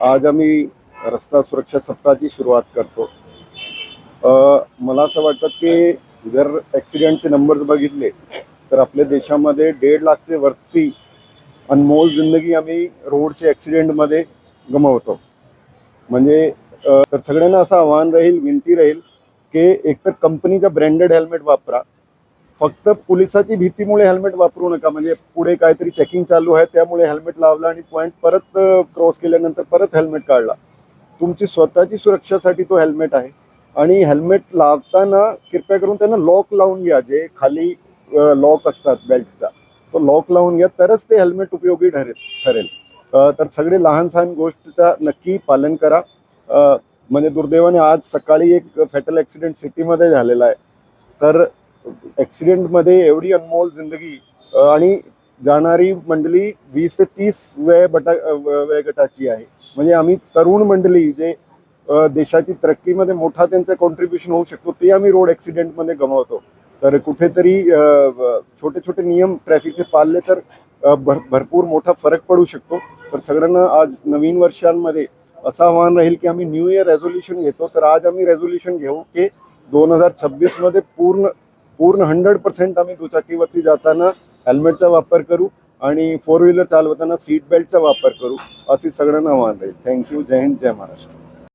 आज आम्ही रस्ता सुरक्षा सप्ताहाची सुरुवात करतो. मला असं वाटतं की जर ॲक्सिडेंटचे नंबर्स बघितले तर आपल्या देशामध्ये 1.5 लाखचे वरती अनमोल जिंदगी आम्ही रोडचे ॲक्सिडेंटमध्ये गमावतो. म्हणजे तर सगळ्यांना असं आव्हान राहील, विनंती राहील की एकतर कंपनीचा ब्रँडेड हेल्मेट वापरा. फक्त पोलिसाची भीतीमुळे हेल्मेट वापरू नका. म्हणजे पुढे काहीतरी चेकिंग चालू आहे त्यामुळे हेल्मेट लावला आणि पॉईंट परत क्रॉस केल्यानंतर परत हेल्मेट काढला. तुमची स्वतःची सुरक्षेसाठी तो हेल्मेट आहे. आणि हेल्मेट लावताना कृपया करून त्यांना लॉक लावून घ्या. जे खाली लॉक असतात बेल्टचा तो लॉक लावून घ्या, तरच ते हेल्मेट उपयोगी ठरेल. तर सगळे लहान सहान गोष्टीचा नक्की पालन करा. म्हणजे दुर्दैवाने आज सकाळी एक फॅटल ॲक्सिडेंट सिटीमध्ये झालेला आहे. तर ॲक्सिडेंटमध्ये एवढी अनमोल जिंदगी आणि जाणारी मंडळी 20 ते 30 वयोगटाची आहे. म्हणजे आम्ही तरुण मंडळी जे देशाची तरक्कीमध्ये मोठा त्यांचा कॉन्ट्रीब्युशन होऊ शकतो ते आम्ही रोड ॲक्सिडेंटमध्ये गमावतो. तर कुठेतरी छोटे छोटे नियम ट्रॅफिकचे पाळले तर भरपूर मोठा फरक पडू शकतो. तर सगळ्यांना आज नवीन वर्षांमध्ये असं आव्हान राहील की आम्ही न्यू इयर रेझोल्युशन घेतो. तर आज आम्ही रेझोल्युशन घेऊ की 2026मध्ये पूर्ण पूर्ण 100% आम्ही दुचाकीवरती जाताना हेल्मेटचा वापर करू आणि फोर व्हीलर चालवताना सीट बेल्टचा वापर करू, अशी सगळ्यांना आव्हान राहील. थँक्यू. जय हिंद, जय महाराष्ट्र.